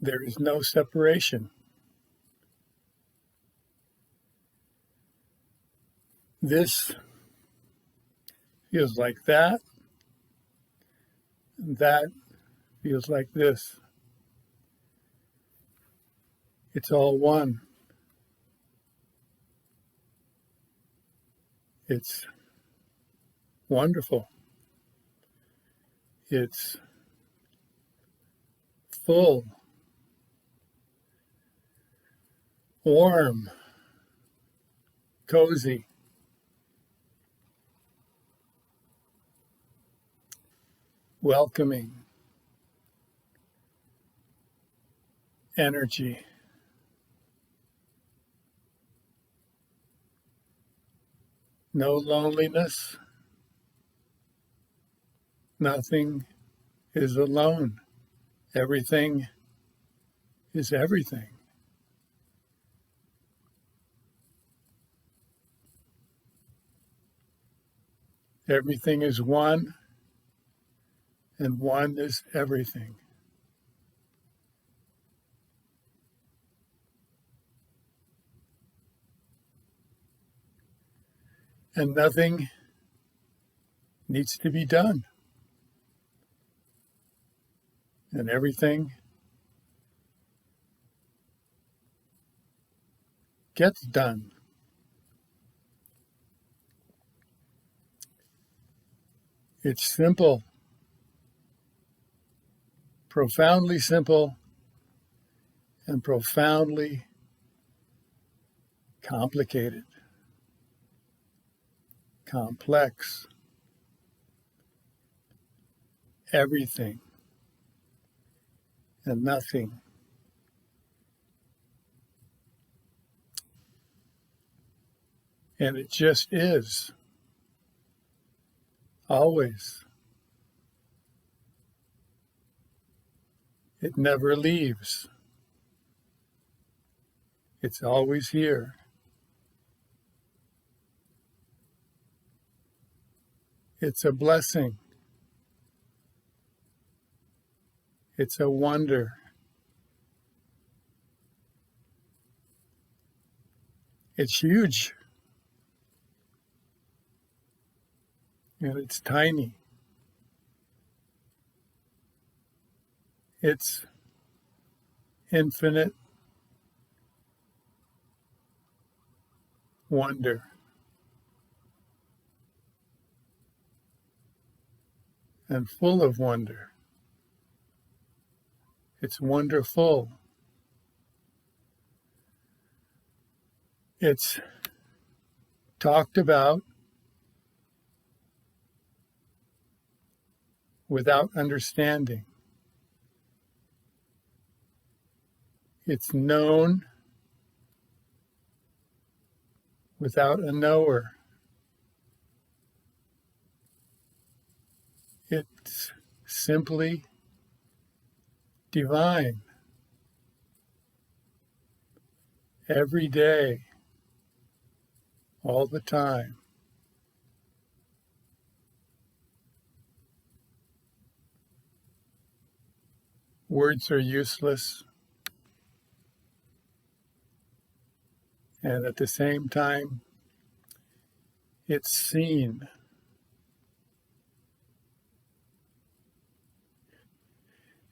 There is no separation. This feels like that, and that feels like this. It's all one. It's wonderful. It's full, warm, cozy. Welcoming energy. No loneliness. Nothing is alone. Everything is everything. Everything is one, and one is everything. And nothing needs to be done. And everything gets done. It's simple, profoundly simple, and profoundly complicated, complex. Everything and nothing. And it just is. Always. It never leaves. It's always here. It's a blessing. It's a wonder. It's huge. And it's tiny. It's infinite wonder. And full of wonder. It's wonderful. It's talked about without understanding. It's known without a knower. It's simply divine. Every day, all the time. Words are useless, and at the same time, it's seen.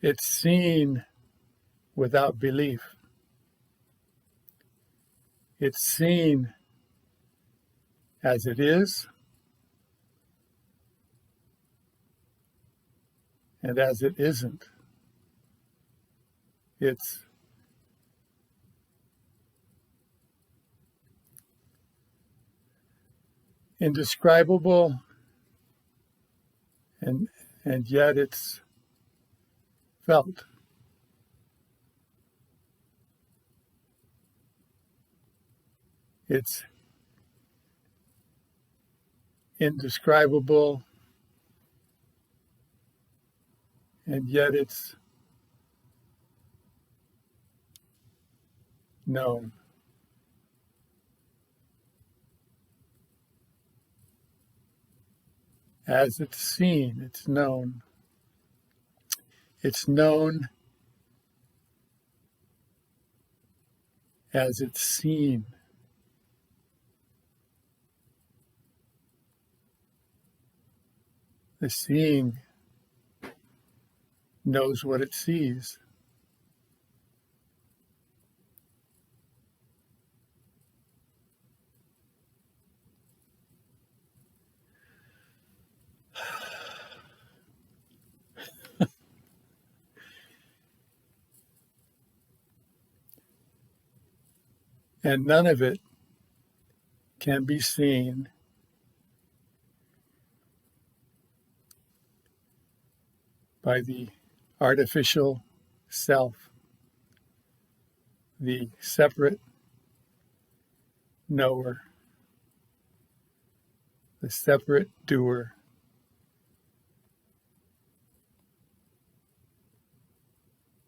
It's seen without belief. It's seen as it is and as it isn't. It's indescribable, and yet it's felt. It's indescribable, and yet it's known. As it's seen, it's known. It's known as it's seen. The seeing knows what it sees. And none of it can be seen by the artificial self, the separate knower, the separate doer.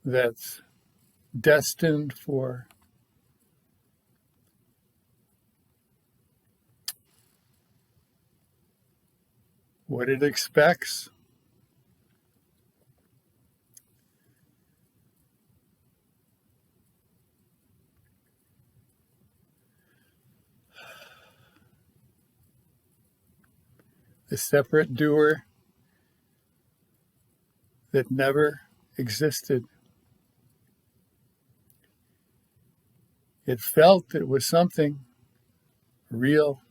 That's destined for what it expects, the separate doer that never existed. It felt it was something real.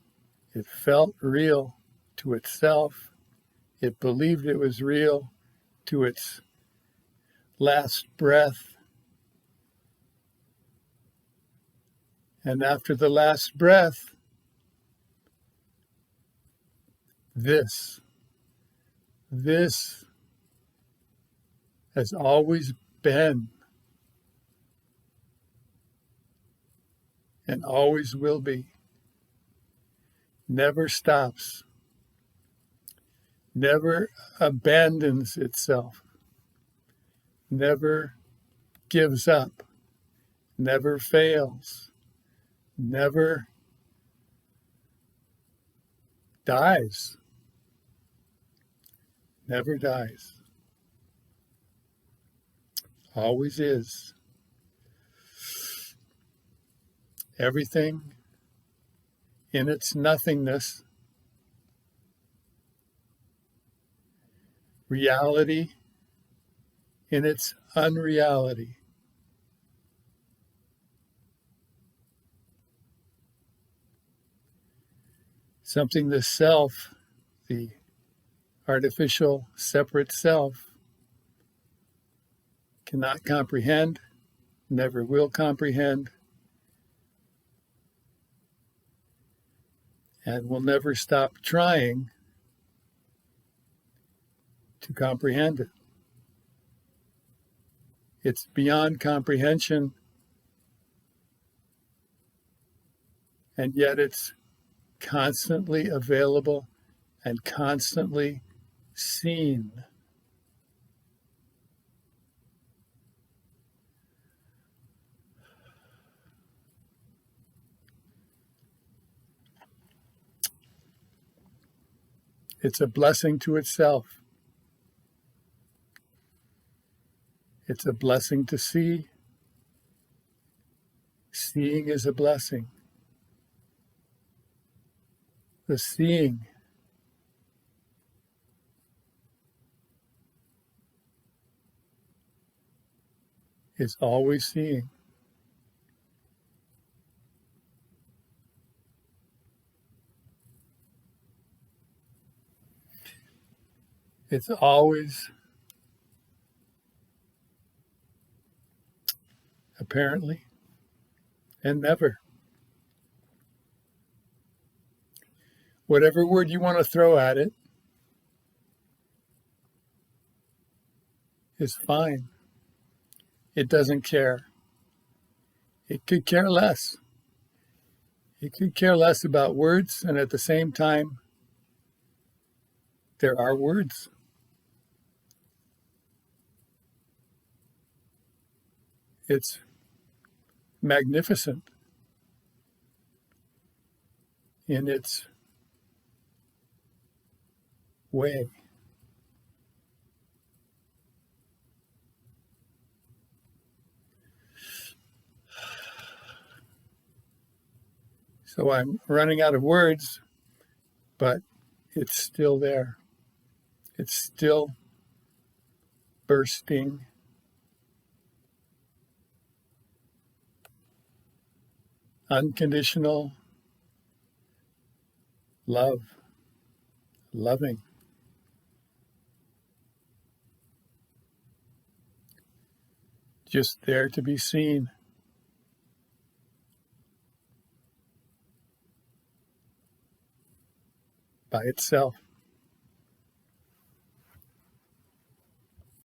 It felt real to itself. It believed it was real to its last breath. And after the last breath, this has always been and always will be. Never stops, never abandons itself, never gives up, never fails, never dies, never dies. Always is. Everything in its nothingness, reality in its unreality. Something the self, the artificial separate self, cannot comprehend, never will comprehend, and will never stop trying to comprehend it. It's beyond comprehension, and yet it's constantly available and constantly seen. It's a blessing to itself. It's a blessing to see. Seeing is a blessing. The seeing is always seeing. It's always apparently and never. Whatever word you want to throw at it is fine. It doesn't care. It could care less. It could care less about words, and at the same time, there are words. It's magnificent in its way. So I'm running out of words, but it's still there. It's still bursting. Unconditional love, loving. Just there to be seen. By itself.